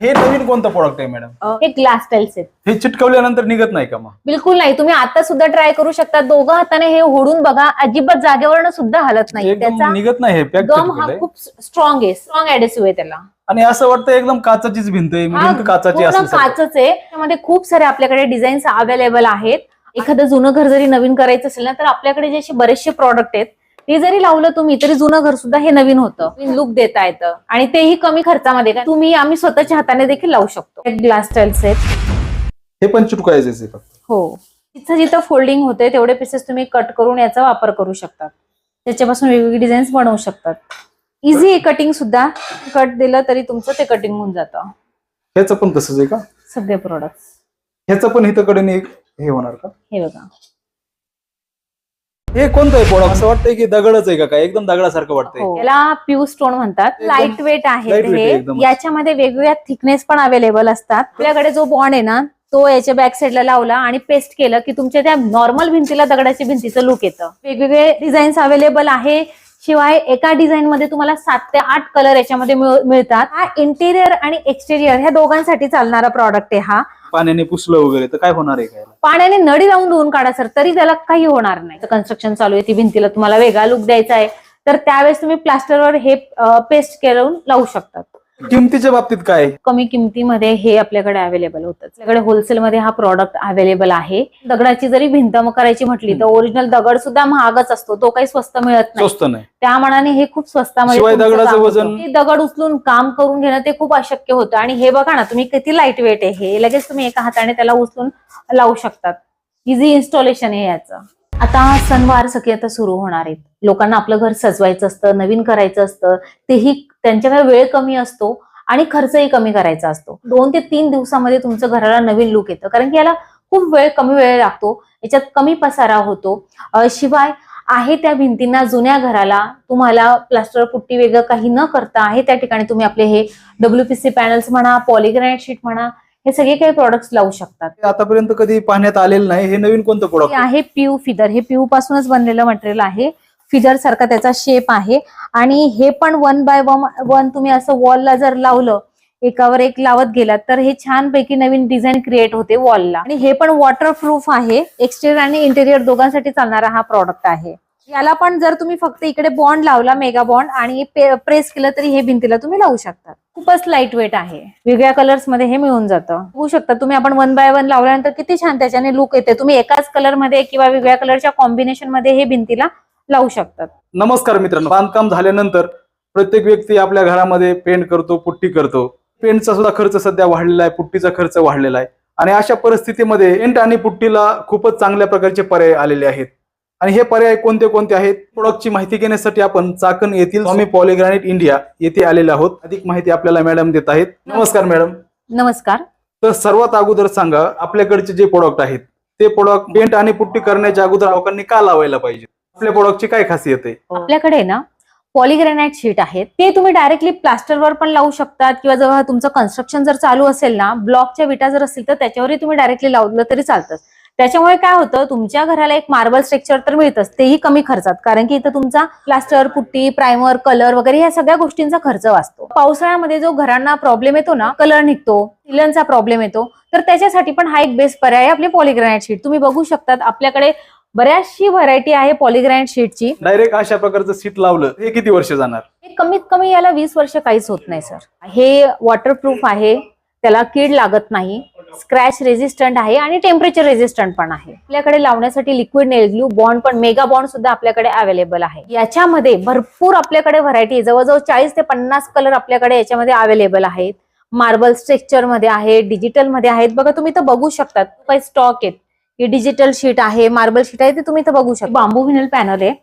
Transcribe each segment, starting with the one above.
हे नवीन कोणतं प्रोडक्ट आहे मॅडम? हे ग्लास टाइल्स आहेत. हे चिटकवल्यानंतर निघत नाही का मग? बिलकुल नाही, तुम्ही आता सुद्धा ट्राय करू शकता. दोघं हाताने हे ओढून बघा, अजिबात जागेवरनं सुद्धा हलत नाही. एकदम निघत नाही हे पॅक गम हा खूप स्ट्रॉंग आहे, स्ट्रॉंग ऍडेसिव्ह आहे त्याला. आणि असं वाटतं एकदम काचाचीच भिंत आहे, भिंत काचाची पूर्ण असते. काचच आहे. त्यामध्ये खूप सारे आपल्याकडे डिझाईन्स अवेलेबल आहेत. एखादं जुनं घर जरी नवीन करायचं असेल ना, तर आपल्याकडे जे असे बरेचसे प्रॉडक्ट आहेत ते जरी लावलं तुम्ही तरी जुनं घर सुद्धा हे नवीन होतं, नवीन लुक देता येतं आणि तेही कमी खर्चामध्ये. तुम्ही आम्ही स्वतःच्या हाताने देखील लावू शकतो. ग्लास टाइल्स आहेत. हे पण चिटकायचे फक्त. हो, जिथं जिथं फोल्डिंग होते तेवढे पीसेस तुम्ही कट करून याचा वापर करू शकतात. त्याच्यापासून वेगवेगळी डिझाईन्स बनवू शकतात. इझी कटिंग सुद्धा, कट दिलं तरी तुमचं ते कटिंग होऊन जातं. ह्याचं पण तसंच आहे का? सगळे प्रोडक्ट. ह्याचं पण इथं कडे हे होणार का? हे बघा, हे कोणतं आहे प्रोडक्ट? असं वाटतंय की दगडच आहे का काय? एकदम दगडासारखं वाटतंय. याला प्यू स्टोन म्हणतात. लाईट वेट आहे lightweight आहे हे. एकदम. याच्यामध्ये वेगवेगळ्या थिकनेस पण अवेलेबल असतात. आपल्याकडे जो बॉन्ड आहे ना, तो याच्या बॅक साईडला लावला आणि पेस्ट केलं की तुमच्या त्या नॉर्मल भिंतीला दगडाची भिंतीचं लुक येतं. वेगवेगळे डिझाईन्स अवेलेबल आहे. शिवाय एका डिझाईन मध्ये तुम्हाला 7 ते 8 कलर याच्यामध्ये मिळतात. हा इंटेरियर आणि एक्सटेरियर ह्या दोघांसाठी चालणारा प्रॉडक्ट आहे हा. पाण्याने पुसलं वगैरे तर काय होणार आहे काय? पाण्याने नळी लावून धुवून काढा सर, तरी त्याला काही होणार नाही. कन्स्ट्रक्शन चालू आहे, ती भिंतीला तुम्हाला वेगळा लुक द्यायचा आहे, तर त्यावेळेस तुम्ही प्लास्टरवर हे पेस्ट करून लावू शकतात. किमतीच्या बाबतीत काय? कमी किमतीमध्ये हे आपल्याकडे अवेलेबल होतं. आपल्याकडे होलसेलमध्ये हा प्रॉडक्ट अवेलेबल आहे. दगडाची जरी भिंत करायची म्हटली तर ओरिजिनल दगड सुद्धा महागच असतो, तो काही स्वस्त मिळत नाही. स्वस्त नाही. त्या मानाने हे खूप स्वस्तामध्ये शिवाय तुमचं दगडाचं काम वजन- होतं. ते दगड उचलून काम करून घेणं ते खूप अशक्य होतं. आणि हे बघा ना, तुम्ही किती लाईट वेट आहे. हे लगेच तुम्ही एका हाताने त्याला उचलून लावू शकतात. इझी इन्स्टॉलेशन आहे याचं. आता सणवार सगळे आता सुरू होणार आहेत. लोकांना आपलं घर सजवायचं असतं, नवीन करायचं असतं, तेही त्यांच्याकडे वेळ कमी असतो आणि खर्चही कमी करायचा असतो. 2 ते 3 दिवसामध्ये तुमचं घराला नवीन लुक येतं, कारण की याला खूप कमी वेळ लागतो. याच्यात कमी पसारा होतो. शिवाय आहे त्या भिंतींना, जुन्या घराला तुम्हाला प्लास्टर पुट्टी वेगळं काही न करता आहे त्या ठिकाणी तुम्ही आपले हे WPC पॅनल्स म्हणा, पॉलिग्रॅनाइट शीट म्हणा, हे सगळे काही प्रोडक्ट्स लावू शकतात. आतापर्यंत कधी पाहण्यात आलेलं नाही. हे नवीन कोणतं प्रोडक्ट आहे? प्यू फिदर. हे प्यू पासूनच बनलेलं मटेरियल आहे. फिदर सारखा त्याचा शेप आहे आणि हे पण 1 बाय 1 तुम्ही असं वॉलला जर लावलं, एकावर एक लावत गेलात तर हे छानपैकी नवीन डिझाईन क्रिएट होते वॉलला. आणि हे पण वॉटरप्रूफ आहे. एक्सटेरियर आणि इंटेरियर दोघांसाठी चालणारा हा प्रॉडक्ट आहे. याला पण जर तुम्ही फक्त इकडे बॉन्ड लावला, मेगा बॉन्ड, आणि प्रेस केलं तरी हे भिंतीला तुम्ही लावू शकता. खूपच लाईट वेट आहे. वेगळ्या कलर्स मध्ये हे मिळून जातं. होऊ शकतं तुम्ही, आपण 1 बाय 1 लावल्यानंतर किती छान त्याच्याने लुक येते. तुम्ही एकाच कलर मध्ये किंवा वेगळ्या कलरच्या कॉम्बिनेशन मध्ये हे भिंतीला लावू शकतात. नमस्कार मित्रांनो, बांधकाम झाल्यानंतर प्रत्येक व्यक्ती आपल्या घरामध्ये पेंट करतो, पुट्टी करतो. पेंटचा सुद्धा खर्च सध्या वाढलेला आहे, पुट्टीचा खर्च वाढलेला आहे. आणि अशा परिस्थितीमध्ये पेंट आणि पुट्टीला खूपच चांगल्या प्रकारचे पर्याय आलेले आहेत. आणि हे पर्याय कोणते कोणते आहेत, प्रोडक्टची माहिती घेण्यासाठी आपण चाकण येथील स्वामी पॉलिग्रॅनाइट इंडिया येथे आलेले आहोत. अधिक माहिती आपल्याला मॅडम देत आहेत. नमस्कार मॅडम. नमस्कार. तर सर्वात अगोदर सांगा, आपल्याकडचे जे प्रोडक्ट आहेत ते प्रोडक्ट पेंट आणि पुट्टी करण्याच्या अगोदर लोकांनी का लावायला पाहिजे? आपल्या प्रोडक्टची काय खासियत आहे? आपल्याकडे ना पॉलिग्रॅनाइट शीट आहेत. ते तुम्ही डायरेक्टली प्लास्टरवर पण लावू शकतात, किंवा जेव्हा तुमचं कन्स्ट्रक्शन जर चालू असेल ना, ब्लॉकच्या विटा जर असतील तर त्याच्यावरही तुम्ही डायरेक्टली लावलं तरी चालतं. त्याच्यामुळे काय होतं, तुमच्या घराला एक मार्बल स्ट्रक्चर तर मिळतच, तेही कमी खर्चात, कारण की इथं तुमचा प्लास्टर, पुट्टी, प्रायमर, कलर वगैरे ह्या सगळ्या गोष्टींचा खर्च वाचतो. पावसाळ्यामध्ये जो घरांना प्रॉब्लेम येतो ना, कलर निघतो, सिलनचा प्रॉब्लेम येतो, तर त्याच्यासाठी पण हा एक बेस्ट पर्याय आहे आपली पॉलिग्रॅनाइट शीट. तुम्ही बघू शकतात आपल्याकडे बऱ्याचशी व्हरायटी आहे पॉलिग्रॅनाइट शीटची. डायरेक्ट अशा प्रकारचं सीट लावलं हे किती वर्ष जाणार? हे कमीत कमी याला 20 वर्ष काहीच होत नाही सर. हे वॉटरप्रूफ आहे, त्याला कीड लागत नाही, स्क्रॅच रेजिस्टंट आहे आणि टेम्परेचर रेजिस्टंट पण आहे. आपल्याकडे लावण्यासाठी लिक्विड नेल ग्लू, बॉन्ड पण, मेगा बॉन्ड सुद्धा आपल्याकडे अवेलेबल आहे. याच्यामध्ये भरपूर आपल्याकडे व्हरायटी आहे. जवळजवळ 40 ते 50 कलर आपल्याकडे याच्यामध्ये अवेलेबल आहेत. मार्बल स्ट्रक्चर मध्ये आहे, डिजिटल मध्ये आहेत. बघा तुम्ही तर बघू शकतात काही स्टॉक आहेत. ही डिजिटल शीट आहे, मार्बल शीट आहे, ते तुम्ही तर बघू शकता. बांबू व्हिनल पॅनल आहे,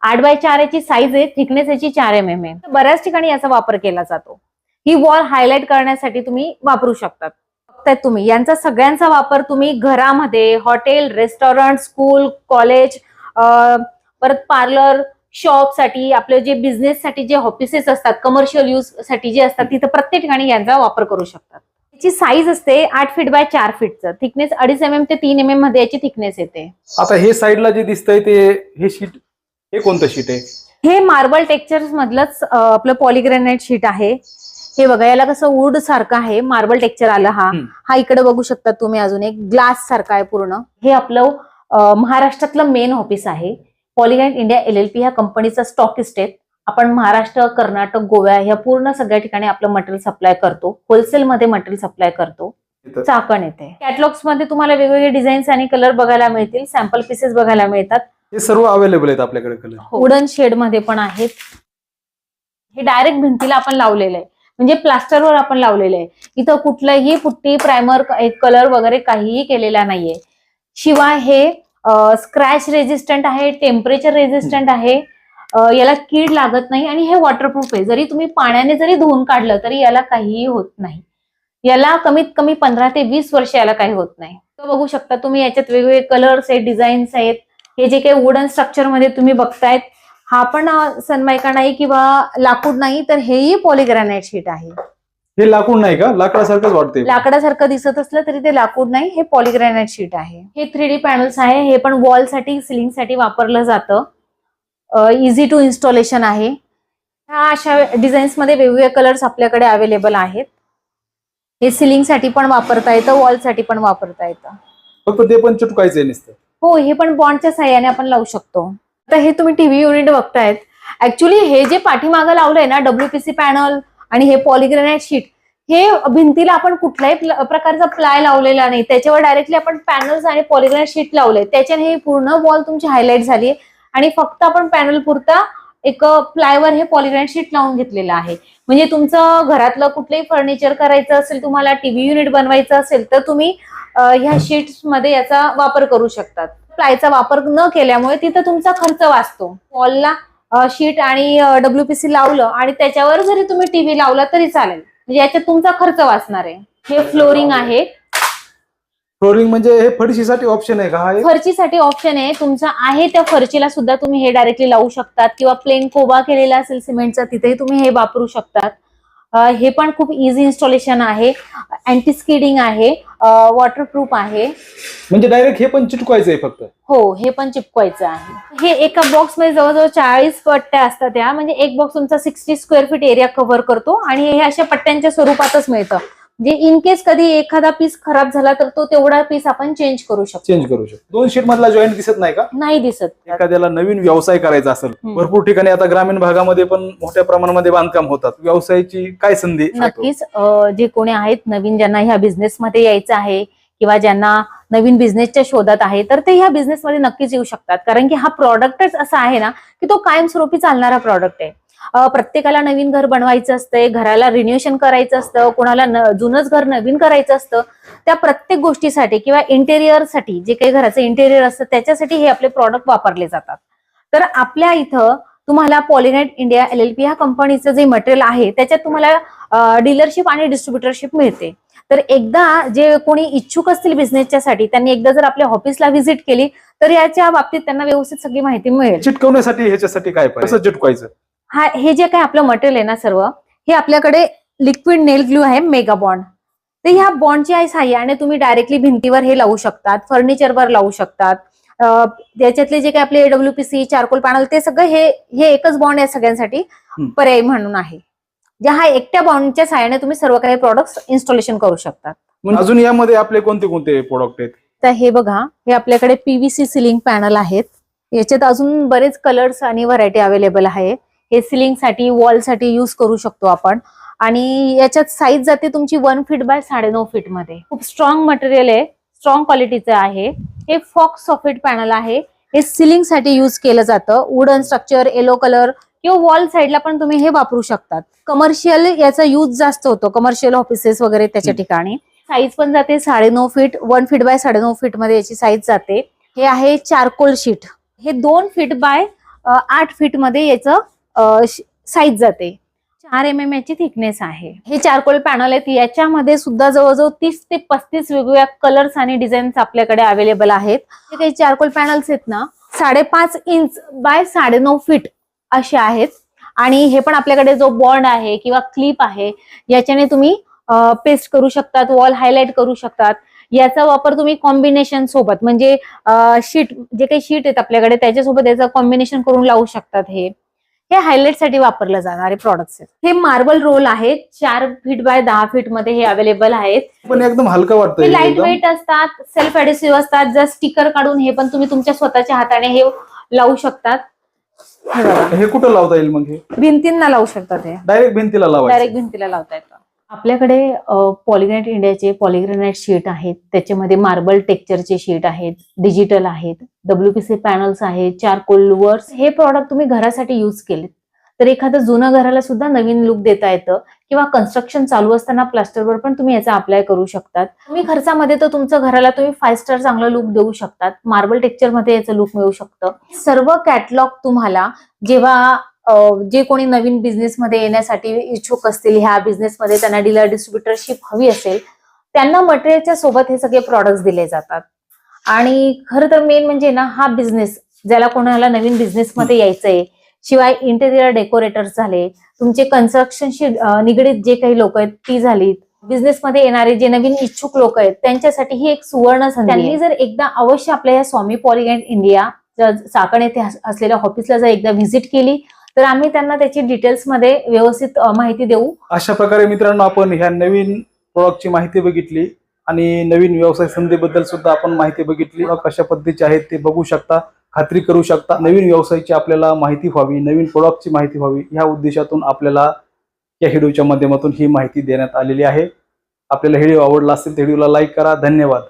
8 बाय 4 याची साईज आहे, थिकनेस याची 4 mm आहे. बऱ्याच ठिकाणी याचा वापर केला जातो. ही वॉल हायलाइट करण्यासाठी तुम्ही वापरू शकतात. बघतायत तुम्ही, यांचा सगळ्यांचा वापर तुम्ही घरामध्ये, हॉटेल, रेस्टॉरंट, स्कूल, कॉलेज, परत पार्लर, शॉप साठी, आपले जे बिझनेस साठी जे ऑफिसेस असतात, कमर्शियल यूज साठी जे असतात, तिथं प्रत्येक ठिकाणी यांचा वापर करू शकतात. याची साईज असते 8 फीट बाय 4 फीटचं, थिकनेस 2.5 mm ते 3 mm मध्ये याची थिकनेस येते. आता हे साईडला जे दिसतंय ते हे शीट, हे कोणतं शीट आहे? हे मार्बल टेक्स्चर्स मधलंच आपलं पॉलिग्रॅनाइट शीट आहे. हे बघा, याला कसं वूड सारखं आहे, मार्बल टेक्स्चर आलं. हा इकडे बघू शकता तुम्ही, अजून एक ग्लास सारखा आहे पूर्ण. हे आपलं महाराष्ट्रातलं मेन ऑफिस आहे. पॉलीग्राइंट इंडिया LLP ह्या कंपनीचा स्टॉकिस्ट आहे. आपण महाराष्ट्र, कर्नाटक, गोवा ह्या पूर्ण सगळ्या ठिकाणी आपलं मटेरियल सप्लाय करतो. होलसेल मध्ये मटेरियल सप्लाय करतो. चाकण येते. कॅटलॉग्स मध्ये तुम्हाला वेगवेगळे डिझाईन्स आणि कलर बघायला मिळतील, सॅम्पल पीसेस बघायला मिळतात. हे सर्व अवेलेबल आहेत आपल्याकडे कलर. वुडन शेड मध्ये पण आहेत. हे डायरेक्ट भिंतीला आपण लावलेलं आहे, म्हणजे प्लास्टरवर आपण लावलेलं आहे. इथं कुठलंही पुट्टी, प्रायमर, कलर वगैरे काहीही केलेला नाहीये. शिवाय हे स्क्रॅच रेजिस्टंट आहे, टेम्परेचर रेजिस्टंट आहे, याला कीड लागत नाही आणि हे वॉटरप्रूफ आहे. जरी तुम्ही पाण्याने जरी धुवून काढलं तरी याला काहीही होत नाही. याला कमीत कमी 15 ते 20 वर्ष याला काही होत नाही. तो बघू शकता तुम्ही, याच्यात वेगवेगळे कलर्स आहेत, डिझाईन्स आहेत. हे जे काही वुडन स्ट्रक्चर मध्ये तुम्ही बघतायत, हा पण सनमायका नाही किंवा लाकूड नाही, तर हेही पॉलीग्रॅनाइट शीट आहे. हे लाकूड नाही का? लाकडासारखंच वाटतंय. लाकडासारखं दिसत असलं तरी ते लाकूड नाही, हे पॉलीग्रॅनाइट शीट आहे. हे 3D पॅनल्स आहे. हे पण वॉल साठी, सिलिंग साठी वापरलं जातं. इझी टू इन्स्टॉलेशन आहे. ह्या अशा डिझाईन्स मध्ये वेगवेगळे कलर्स आपल्याकडे अवेलेबल आहेत. हे सिलिंग साठी पण वापरता येतं, वॉल साठी पण वापरता येतं. फक्त ते पण चिटकायचंय नुसतं. हो, हे पण बॉन्डच्या साह्याने आपण लावू शकतो. आता हे तुम्ही टीव्ही युनिट बघतायत. ऍक्च्युली हे जे पाठीमागं लावलंय ना, WPC पॅनल आणि हे पॉलीग्रॅनाइट शीट, हे भिंतीला आपण कुठल्याही प्रकारचा प्लाय लावलेला नाही. त्याच्यावर डायरेक्टली आपण पॅनल्स आणि पॉलीग्रॅनाइट शीट लावले. त्याच्याने हे पूर्ण वॉल तुमची हायलाइट झाली आणि फक्त आपण पॅनल पुरता एक प्लायवर हे पॉलीग्रॅनाइट शीट लावून घेतलेलं आहे. म्हणजे तुमचं घरातलं कुठलंही फर्निचर करायचं असेल, तुम्हाला टीव्ही युनिट बनवायचं असेल, तर तुम्ही ह्या शीट्स मध्ये याचा वापर करू शकतात. प्लायचा वापर न केल्यामुळे तिथं तुमचा खर्च वाचतो. वॉलला शीट आणि WPC लावलं आणि त्याच्यावर जरी तुम्ही टीव्ही लावला तरी चालेल, म्हणजे याच्यात तुमचा खर्च वाचणार आहे. हे फ्लोरिंग आहे. फ्लोरिंग म्हणजे हे फरशीसाठी ऑप्शन आहे का? फरशीसाठी ऑप्शन आहे. तुमचा आहे त्या फरशीला सुद्धा तुम्ही हे डायरेक्टली लावू शकतात, किंवा प्लेन कोबा केलेला असेल सिमेंटचा, तिथेही तुम्ही हे वापरू शकतात. हे पण खूप इझी इन्स्टॉलेशन आहे. अँटी स्किडिंग आहे, वॉटरप्रूफ आहे. म्हणजे डायरेक्ट हे पण चिटकवायचं आहे फक्त? हो, हे पण चिपकवायचं आहे. हे एका बॉक्स मध्ये जवळजवळ 40 पट्ट्या असतात. त्या म्हणजे एक बॉक्स तुमचा 60 स्क्वेअर फीट एरिया कव्हर करतो आणि हे अशा पट्ट्यांच्या स्वरूपातच मिळतं. म्हणजे इन केस कधी एखादा पीस खराब झाला तर तो तेवढा पीस आपण चेंज करू शकतो. 2 शीट मधला जॉईंट दिसत नाही का? नाही दिसत. एखाद्याला नवीन व्यवसाय करायचा असेल, भरपूर ठिकाणी आता ग्रामीण भागामध्ये पण मोठ्या प्रमाणामध्ये बांधकाम होतात, व्यवसायाची काय संधी? नक्कीच जे कोणी आहेत नवीन, ज्यांना ह्या बिझनेस मध्ये यायचं आहे किंवा ज्यांना नवीन बिझनेसच्या शोधात आहे, तर ते ह्या बिझनेस मध्ये नक्कीच येऊ शकतात. कारण की हा प्रॉडक्टच असा आहे ना की तो कायमस्वरूपी चालणारा प्रॉडक्ट आहे. प्रत्येकाला नवीन घर बनवायचं असतंय, घराला रिन्युएशन करायचं असतं, कोणाला जुनंच घर नवीन करायचं असतं. त्या प्रत्येक गोष्टीसाठी किंवा इंटेरियरसाठी, जे काही घराचं इंटेरियर असतं त्याच्यासाठी हे आपले प्रॉडक्ट वापरले जातात. तर आपल्या इथं तुम्हाला पॉलीग्राइंट इंडिया LLP ह्या कंपनीचं जे मटेरियल आहे त्याच्यात तुम्हाला डीलरशिप आणि डिस्ट्रीब्युटरशिप मिळते. तर एकदा जे कोणी इच्छुक असतील बिझनेसच्या साठी, त्यांनी एकदा जर आपल्या ऑफिसला व्हिजिट केली तर याच्या बाबतीत त्यांना व्यवस्थित सगळी माहिती मिळेल. चिटकवण्यासाठी ह्याच्यासाठी काय पाहिजे? कसं चिटकवायचं? हे जे काही आपलं मटेरियल आहे ना सर्व, हे आपल्याकडे लिक्विड नेल ग्लू आहे, मेगा बॉन्ड. तर ह्या बॉन्डच्या साह्याने तुम्ही डायरेक्टली भिंतीवर हे लावू शकतात, फर्निचरवर लावू शकतात. त्याच्यातले जे काही आपले WPC, चारकोल पॅनल, ते सगळं हे एकच बॉन्ड या सगळ्यांसाठी पर्याय म्हणून आहे. ज्या हा एकट्या बॉन्डच्या साह्याने तुम्ही सर्व काही प्रोडक्ट्स इन्स्टॉलेशन करू शकतात. अजून यामध्ये आपले कोणते कोणते प्रोडक्ट आहेत? तर हे बघा, हे आपल्याकडे PVC सिलिंग पॅनल आहेत. याच्यात अजून बरेच कलर्स आणि व्हरायटी अवेलेबल आहे. हे सिलिंग साठी, वॉल साठी युज करू शकतो आपण. आणि याच्यात साईज जाते तुमची 1 फीट बाय 9.5 फीट मध्ये. खूप स्ट्रॉंग मटेरियल आहे, स्ट्रॉंग क्वालिटीचं आहे. हे फॉक्स सॉफिट पॅनल आहे. हे सिलिंग साठी युज केलं जातं. वुडन स्ट्रक्चर, येलो कलर किंवा वॉल साईडला पण तुम्ही हे वापरू शकतात. कमर्शियल याचा युज जास्त होतो, कमर्शियल ऑफिसेस वगैरे त्याच्या ठिकाणी. साईज पण जाते 9.5 फीट, 1 फीट बाय 9.5 फीट मध्ये याची साईज जाते. हे आहे चारकोल शीट. हे 2 फीट बाय 8 फीट मध्ये याचं साईज जाते. 4 mm याची थिकनेस आहे. हे चारकोल पॅनल आहेत. याच्यामध्ये सुद्धा जवळजवळ 30 ते 35 वेगवेगळ्या कलर्स आणि डिझाईन्स आपल्याकडे अवेलेबल आहेत. हे काही चारकोल पॅनल्स आहेत ना, 5.5 इंच बाय 9.5 फीट असे आहेत. आणि हे पण आपल्याकडे जो बॉन्ड आहे किंवा क्लिप आहे, याच्याने तुम्ही पेस्ट करू शकतात, वॉल हायलाइट करू शकतात. याचा वापर तुम्ही कॉम्बिनेशन सोबत, म्हणजे शीट, जे काही शीट आहेत आपल्याकडे त्याच्यासोबत याचं कॉम्बिनेशन करून लावू शकतात. हे हायलाइट साठी वापरले जाणारे प्रॉडक्ट्स आहेत. हे मार्बल रोल आहेत, 4 फीट बाय 10 फीट मध्ये हे अवेलेबल आहेत. पण एकदम हलकं हे वाटतंय लाईट एकदम. वेट असतात, सेल्फ ऍडेसिव्ह असतात. जर स्टिकर काढून हे पण तुम्ही तुमच्या स्वतःच्या हाताने हे लावू शकतात. हे बघा, हे कुठं लावता येईल मग? हे भिंतींना लावू शकतात. हे डायरेक्ट भिंतीला लावायचं? डायरेक्ट भिंतीला लावता येतं. आपल्याकडे पॉलिग्रेनाइट इंडियाचे पॉलिग्रेनाइट शीट आहेत, त्याच्यामध्ये मार्बल टेक्स्चरचे शीट आहेत, डिजिटल आहेत, WPC पॅनल्स आहेत, चारकोल लुवर्स. हे प्रॉडक्ट तुम्ही घरासाठी युज केले तर एखादं जुनं घराला सुद्धा नवीन लुक देता येतं, किंवा कन्स्ट्रक्शन चालू असताना प्लास्टरवर पण तुम्ही याचा अप्लाय करू शकतात. तुम्ही खर्चामध्ये तर तुमच्या घराला तुम्ही 5 स्टार चांगलं लुक देऊ शकतात. मार्बल टेक्स्चर मध्ये याचं लुक मिळू शकतं. सर्व कॅटलॉग तुम्हाला जेव्हा जे कोणी नवीन बिझनेसमध्ये येण्यासाठी इच्छुक असतील, ह्या बिझनेसमध्ये त्यांना डीलर डिस्ट्रीब्युटरशिप हवी असेल, त्यांना मटेरियलच्या सोबत हे सगळे प्रॉडक्ट्स दिले जातात. आणि खरं तर मेन म्हणजे ना, हा बिझनेस ज्याला कोणाला नवीन बिझनेसमध्ये यायचंय, शिवाय इंटेरियर डेकोरेटर्स झाले, तुमचे कन्स्ट्रक्शनशी निगडीत जे काही लोक आहेत ती झाली, बिझनेसमध्ये येणारे जे नवीन इच्छुक लोक आहेत त्यांच्यासाठी ही एक सुवर्ण संधी आहे. त्यांनी जर एकदा अवश्य आपल्या या स्वामी पॉलिग्रेनाइट इंडिया चाकण येथे असलेल्या ऑफिसला जर एकदा व्हिजिट केली तर आम्ही त्यांना त्याची डिटेल्स मध्ये व्यवस्थित माहिती देऊ. अशा प्रकारे मित्रांनो, आपण ह्या नवीन प्रॉडक्टची माहिती बघितली आणि नवीन व्यवसाय संधीबद्दल सुद्धा आपण माहिती बघितली. कशा पद्धतीचे आहेत ते बघू शकता, खात्री करू शकता. नवीन व्यवसायाची आपल्याला माहिती व्हावी, नवीन प्रॉडक्टची माहिती व्हावी, ह्या उद्देशातून आपल्याला या व्हिडिओच्या माध्यमातून ही माहिती देण्यात आलेली आहे. आपल्याला व्हिडिओ आवडला असेल तर व्हिडिओला लाईक करा. धन्यवाद.